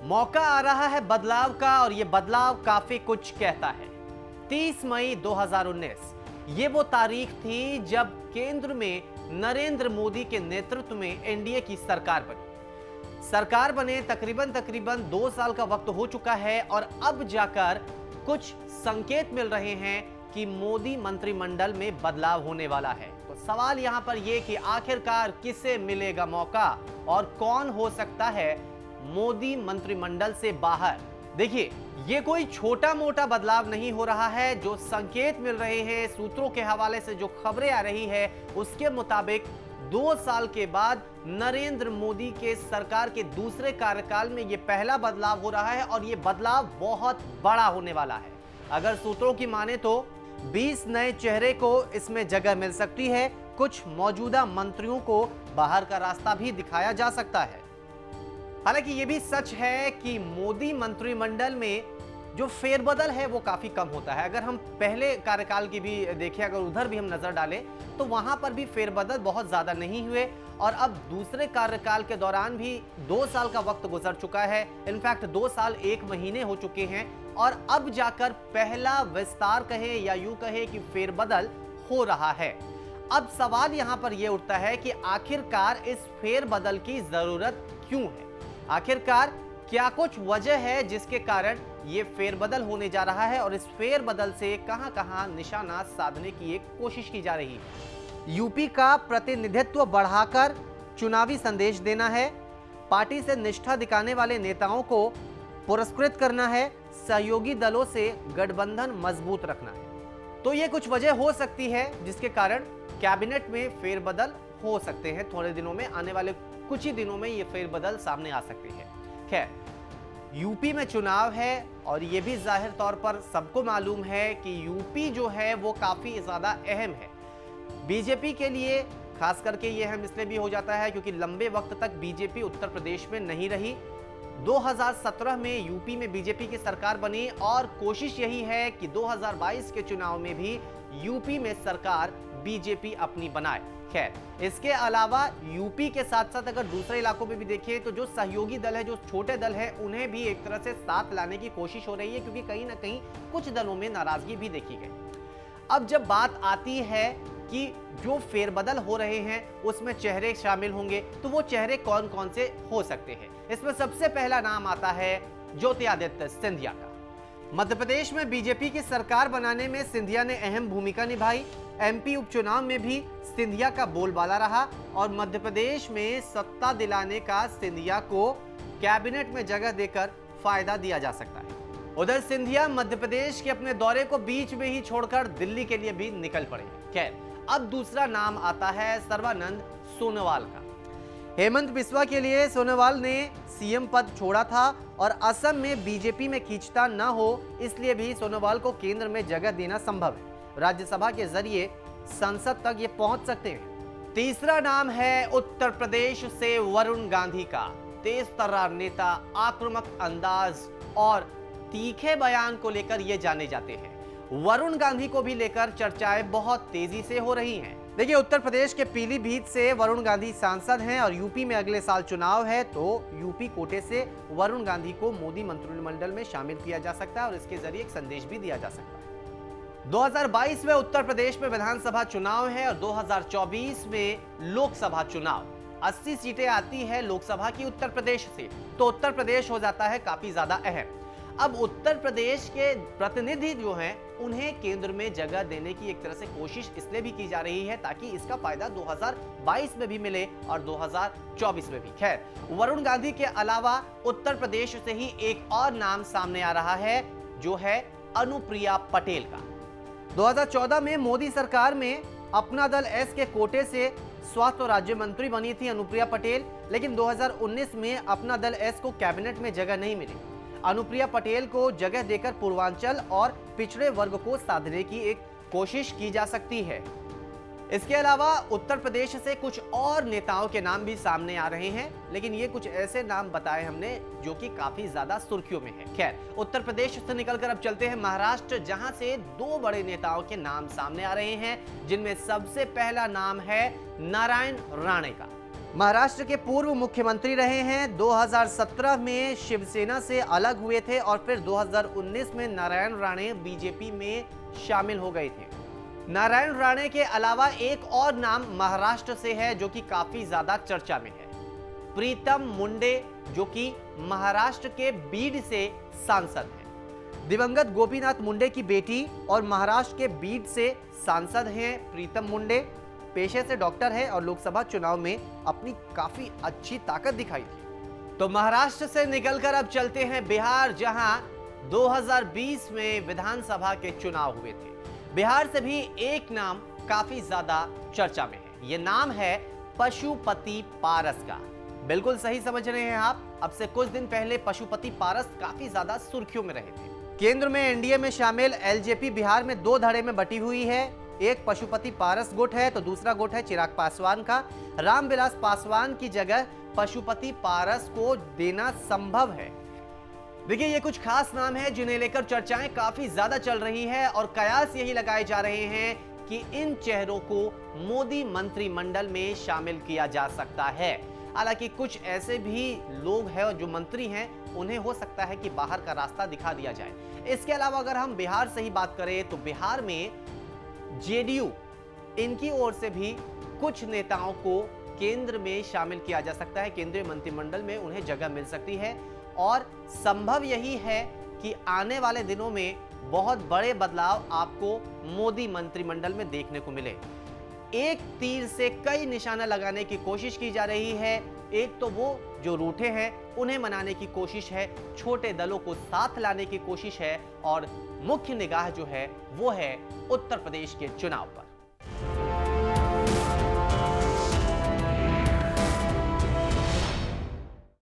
मौका आ रहा है बदलाव का और ये बदलाव काफी कुछ कहता है। 30 मई 2019 ये वो तारीख थी जब केंद्र में नरेंद्र मोदी के नेतृत्व में एनडीए की सरकार बनी। सरकार बने तकरीबन 2 साल का वक्त हो चुका है और अब जाकर कुछ संकेत मिल रहे हैं कि मोदी मंत्रिमंडल में बदलाव होने वाला है। तो सवाल यहां पर यह कि आखिरकार किसे मिलेगा मौका और कौन हो सकता है मोदी मंत्रिमंडल से बाहर। देखिए, ये कोई छोटा मोटा बदलाव नहीं हो रहा है। जो संकेत मिल रहे हैं, सूत्रों के हवाले से जो खबरें आ रही है, उसके मुताबिक 2 साल के बाद नरेंद्र मोदी के सरकार के दूसरे कार्यकाल में यह पहला बदलाव हो रहा है और यह बदलाव बहुत बड़ा होने वाला है। अगर सूत्रों की माने तो 20 नए चेहरे को इसमें जगह मिल सकती है। कुछ मौजूदा मंत्रियों को बाहर का रास्ता भी दिखाया जा सकता है। हालांकि यह भी सच है कि मोदी मंत्रिमंडल में जो फेरबदल है वो काफी कम होता है। अगर हम पहले कार्यकाल की भी देखें, अगर उधर भी हम नजर डालें तो वहां पर भी फेरबदल बहुत ज्यादा नहीं हुए और अब दूसरे कार्यकाल के दौरान भी 2 साल का वक्त गुजर चुका है। इनफैक्ट 2 साल 1 महीने हो चुके हैं और अब जाकर पहला विस्तार कहे या यूं कहे कि फेरबदल हो रहा है। अब सवाल यहां पर यह उठता है कि आखिरकार इस फेरबदल की जरूरत क्यों है। आखिरकार क्या कुछ वजह है जिसके कारण यह फेरबदल होने जा रहा है और इस फेरबदल से कहां-कहां निशाना साधने की एक कोशिश की जा रही है। यूपी का प्रतिनिधित्व बढ़ाकर चुनावी संदेश देना है, पार्टी से निष्ठा दिखाने वाले नेताओं को पुरस्कृत करना है, सहयोगी दलों से गठबंधन मजबूत रखना है। तो ये कुछ वजह हो सकती है जिसके कारण कैबिनेट में फेरबदल हो सकते हैं। थोड़े दिनों में, आने वाले कुछ ही दिनों में ये फेरबदल सामने आ सकते हैं। खैर, यूपी में चुनाव है और ये भी जाहिर तौर पर सबको मालूम है कि यूपी जो है वो काफी ज्यादा अहम है बीजेपी के लिए। खास करके ये अहम इसलिए भी हो जाता है क्योंकि लंबे वक्त तक बीजेपी उत्तर प्रदेश में नहीं रही। 2017 में यूपी में बीजेपी की सरकार बनी और कोशिश यही है कि 2022 के चुनाव में भी यूपी में सरकार बीजेपी अपनी बनाए। खैर, इसके अलावा यूपी के साथ साथ अगर दूसरे इलाकों में भी देखें तो जो सहयोगी दल है, जो छोटे दल है, उन्हें भी एक तरह से साथ लाने की कोशिश हो रही है क्योंकि कहीं ना कहीं कुछ दलों में नाराजगी भी देखी गई। अब जब बात आती है कि जो फेरबदल हो रहे हैं उसमें चेहरे शामिल होंगे, तो वो चेहरे कौन कौन से हो सकते हैं। इसमें सबसे पहला नाम आता है ज्योतिरादित्य सिंधिया का। मध्य प्रदेश में बीजेपी की सरकार बनाने में सिंधिया ने अहम भूमिका निभाई। एमपी उपचुनाव में भी सिंधिया का बोलबाला रहा और मध्य प्रदेश में सत्ता दिलाने का सिंधिया को कैबिनेट में जगह देकर फायदा दिया जा सकता है। उधर सिंधिया मध्य प्रदेश के अपने दौरे को बीच में ही छोड़कर दिल्ली के लिए भी निकल पड़े। खैर, अब दूसरा नाम आता है सर्बानंद सोनोवाल का। हेमंत बिस्वा के लिए सोनोवाल ने सीएम पद छोड़ा था और असम में बीजेपी में खींचतान न हो, इसलिए भी सोनोवाल को केंद्र में जगह देना संभव है। राज्यसभा के जरिए संसद तक ये पहुंच सकते हैं। तीसरा नाम है उत्तर प्रदेश से वरुण गांधी का। तेज तर्रार नेता, आक्रामक अंदाज और तीखे बयान को लेकर ये जाने जाते हैं। वरुण गांधी को भी लेकर चर्चाएं बहुत तेजी से हो रही हैं। देखिए, उत्तर प्रदेश के पीलीभीत से वरुण गांधी सांसद हैं और यूपी में अगले साल चुनाव है, तो यूपी कोटे से वरुण गांधी को मोदी मंत्रिमंडल में शामिल किया जा सकता है और इसके जरिए एक संदेश भी दिया जा सकता है। 2022 में उत्तर प्रदेश में विधानसभा चुनाव है और 2024 में लोकसभा चुनाव। 80 सीटें आती है लोकसभा की उत्तर प्रदेश से, तो उत्तर प्रदेश हो जाता है काफी ज्यादा अहम। अब उत्तर प्रदेश के प्रतिनिधि जो हैं उन्हें केंद्र में जगह देने की एक तरह से कोशिश इसलिए भी की जा रही है ताकि इसका फायदा 2022 में भी मिले और 2024 में भी। खैर, वरुण गांधी के अलावा उत्तर प्रदेश से ही एक और नाम सामने आ रहा है जो है अनुप्रिया पटेल का। 2014 में मोदी सरकार में अपना दल एस के कोटे से स्वास्थ्य राज्य मंत्री बनी थी अनुप्रिया पटेल, लेकिन 2019 में अपना दल एस को कैबिनेट में जगह नहीं मिली। अनुप्रिया पटेल को जगह देकर पूर्वांचल और पिछड़े वर्ग को साधने की एक कोशिश की जा सकती है। इसके अलावा उत्तर प्रदेश से कुछ और नेताओं के नाम भी सामने आ रहे हैं, लेकिन ये कुछ ऐसे नाम बताए हमने जो कि काफी ज्यादा सुर्खियों में है। खैर, उत्तर प्रदेश से निकलकर अब चलते हैं महाराष्ट्र, जहां से 2 बड़े नेताओं के नाम सामने आ रहे हैं, जिनमें सबसे पहला नाम है नारायण राणे का। महाराष्ट्र के पूर्व मुख्यमंत्री रहे हैं। 2017 में शिवसेना से अलग हुए थे और फिर 2019 में नारायण राणे बीजेपी में शामिल हो गए थे। नारायण राणे के अलावा एक और नाम महाराष्ट्र से है जो कि काफी ज्यादा चर्चा में है, प्रीतम मुंडे, जो कि महाराष्ट्र के बीड से सांसद हैं। दिवंगत गोपीनाथ मुंडे की बेटी और महाराष्ट्र के बीड से सांसद हैं प्रीतम मुंडे। पेशे से डॉक्टर है और लोकसभा चुनाव में अपनी काफी अच्छी ताकत दिखाई थी। तो महाराष्ट्र से निकलकर अब चलते हैं बिहार, जहां 2020 में विधानसभा के चुनाव हुए थे। बिहार से भी एक नाम काफी ज्यादा चर्चा में है। यह नाम है पशुपति पारस का। बिल्कुल सही समझ रहे हैं आप। अब से कुछ दिन पहले पशुपति पारस काफी ज्यादा सुर्खियों में रहे थे। केंद्र में एनडीए में शामिल एलजेपी बिहार में दो धड़े में बटी हुई है। एक पशुपति पारस गुट है तो दूसरा गुट है चिराग पासवान का। रामविलास पासवान की जगह पशुपति पारस को देना संभव है। देखिए, ये कुछ खास नाम है जिन्हें लेकर चर्चाएं काफी ज्यादा चल रही है और कयास यही लगाए जा रहे हैं कि इन चेहरों को मोदी मंत्रिमंडल में शामिल किया जा सकता है। हालांकि कुछ ऐसे भी लोग हैं और जो मंत्री हैं, उन्हें हो सकता है कि बाहर का रास्ता दिखा दिया जाए। इसके अलावा अगर हम बिहार से ही बात करें तो बिहार में जेडीयू, इनकी ओर से भी कुछ नेताओं को केंद्र में शामिल किया जा सकता है। केंद्रीय मंत्रिमंडल में उन्हें जगह मिल सकती है और संभव यही है कि आने वाले दिनों में बहुत बड़े बदलाव आपको मोदी मंत्रिमंडल में देखने को मिले। एक तीर से कई निशाना लगाने की कोशिश की जा रही है। एक तो वो जो रूठे हैं उन्हें मनाने की कोशिश है, छोटे दलों को साथ लाने की कोशिश है और मुख्य निगाह जो है वो है उत्तर प्रदेश के चुनाव पर।